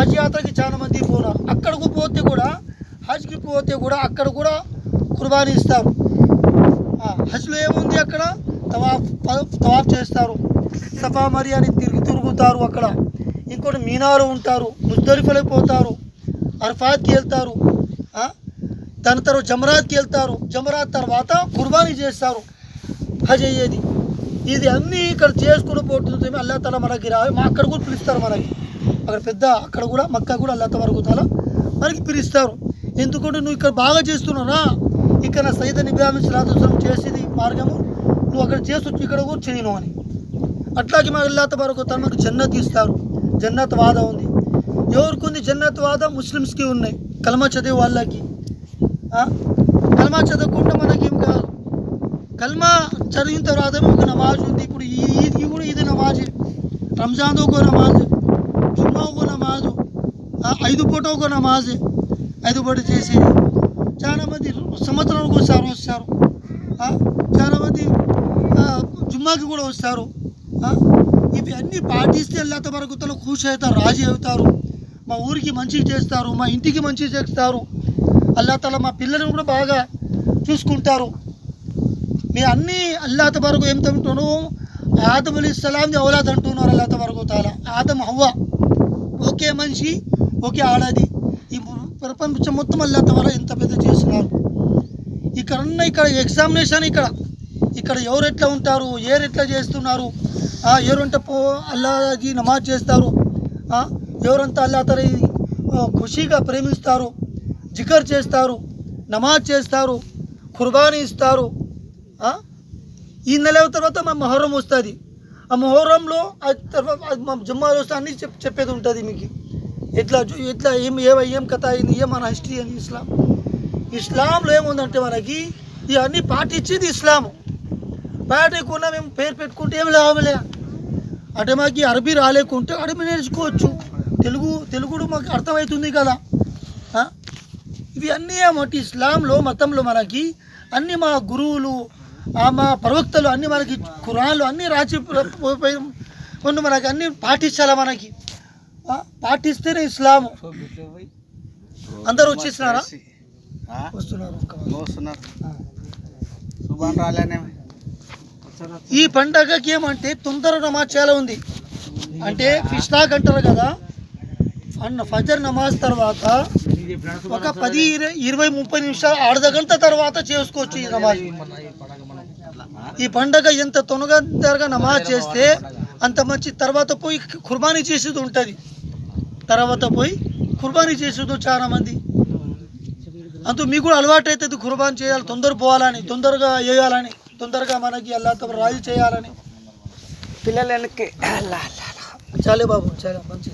హజ్ యాత్రకి చాలా మంది పోనారు. అక్కడికి పోతే కూడా హజ్కి పోతే కూడా అక్కడ కూడా కుర్బానీ ఇస్తారు. హజ్లో ఏముంది, అక్కడ తవాఫ్ చేస్తారు, సఫా మరియాని తిరుగుతారు. అక్కడ ఇంకోటి మీనారు ఉంటారు, ముజ్దలిఫాకి పోతారు, అర్ఫాత్కి వెళ్తారు, దాని తర్వాత జమరాత్కి వెళ్తారు. జమరాత్ తర్వాత కుర్బానీ చేస్తారు. హజ్ అయ్యేది ఇది అన్నీ ఇక్కడ చేసుకుని పోతుంది. అల్లా తఆలా మనకి అక్కడ కూడా పిలుస్తారు. మనకి అక్కడ పెద్ద అక్కడ కూడా మక్కా కూడా అల్లా తఆలా మనకి పిలుస్తారు. ఎందుకంటే నువ్వు ఇక్కడ బాగా చేస్తున్నారా, ఇక్కడ సయ్యద్ ఇబ్రాహీం సలాతుల్లాహం చేసేది మార్గము నువ్వు అక్కడ చేస్తూ ఇక్కడ కూడా చేయను అని. అట్లాగే మా అల్లా తఆలా మనకు జన్నత్ ఇస్తారు. జన్నత్ వాదా ఉంది. ఎవరికి ఉంది జన్నత్ వాదా? ముస్లిమ్స్కి ఉన్నాయి, కలమా చదివే వాళ్ళకి. కల్మా చదవకుండా మనకేం కాదు. కల్మా చదివిన తర్వాత ఒక నమాజ్ ఉంది. ఇప్పుడు ఈద్కి కూడా ఇది నమాజే, రంజాన్తో ఒక నమాజ్, జుమ్మా ఒక నమాజు, 5 పూట ఒక నమాజే, 5 పూట చేసేది. చాలామంది సంవత్సరానికి ఒకసారి వస్తారు. చాలామంది జుమ్మాకి కూడా వస్తారు. ఇవి అన్నీ పాటిస్తే అల్లా తఆలా ఖుష్ అవుతారు, రాజీ అవుతారు. మా ఊరికి మంచిగా చేస్తారు, మా ఇంటికి మంచిగా చేస్తారు. అల్లా తఆలా మా పిల్లలను కూడా బాగా చూసుకుంటారు. మీ అన్నీ అల్లా తఆలా ఏం తింటున్నాను, ఆదం అలైహిస్సలాంది ఔలాద్ అంటున్నారు అల్లా తఆలా. ఆదం హవ్వ ఒకే మనిషి, ఒకే ఆడది. ఈ ప్రపంచం మొత్తం అల్లా తఆలా ఎంత పెద్ద చేస్తున్నారు. ఇక్కడ ఎగ్జామినేషన్ ఇక్కడ ఎవరు ఎట్లా ఉంటారు, ఎట్లా చేస్తున్నారు, ఎవరంటే అల్లాకి నమాజ్ చేస్తారు, ఎవరంతా అల్లా తఆలా ఖుషీగా ప్రేమిస్తారు, జికర్ చేస్తారు, నమాజ్ చేస్తారు, కుర్బానీ ఇస్తారు. ఈ నెల తర్వాత మా మొహర్రం వస్తుంది. ఆ మొహర్రంలో మా జుమ్మాలు వస్తే అన్నీ చెప్పేది ఉంటుంది మీకు. ఎట్లా ఏం కథ అయింది, మన హిస్టరీ అని. ఇస్లాంలో ఏముందంటే మనకి ఇవన్నీ పాటించేది ఇస్లాము. పాటించకుండా మేము పేరు పెట్టుకుంటే ఏం లాభలే. అంటే మాకు అరబీ రాలేకుంటే అరబీ నేర్చుకోవచ్చు, తెలుగు మాకు అర్థమవుతుంది కదా. ఇవి అన్నీ ఏమంటే ఇస్లాంలో మతంలో మనకి అన్నీ మా గురువులు, మా ప్రవక్తలు అన్నీ మనకి ఖురాన్లు అన్నీ రాసి మనకి అన్నీ పాటించాలి. మనకి పాటిస్తేనే ఇస్లాము. అందరూ వచ్చేసినారా? వస్తున్నారు. ఈ పండగకి ఏమంటే తొందర నమాజ్ చాలా ఉంది. అంటే ఫిష్లాక్ అంటారు కదా, ఫజర్ నమాజ్ తర్వాత ఒక 10, 20, 30 నిమిషాలు అర్ధ గంట తర్వాత చేసుకోవచ్చు ఈ నమాజ్. ఈ పండగ ఎంత తొందరగా నమాజ్ చేస్తే అంత మంచి. తర్వాత పోయి కుర్బానీ చేసేది ఉంటుంది. చాలా మంది అంటూ మీకు కూడా అలవాటు అవుతుంది కుర్బానీ చేయాలి, తొందర పోవాలని, తొందరగా వేయాలని, తొందరగా మనకి అల్లా తఆలా రాజు చేయాలని. పిల్లలు వెనక్కి చాలే బాబు, చాలా మంచి.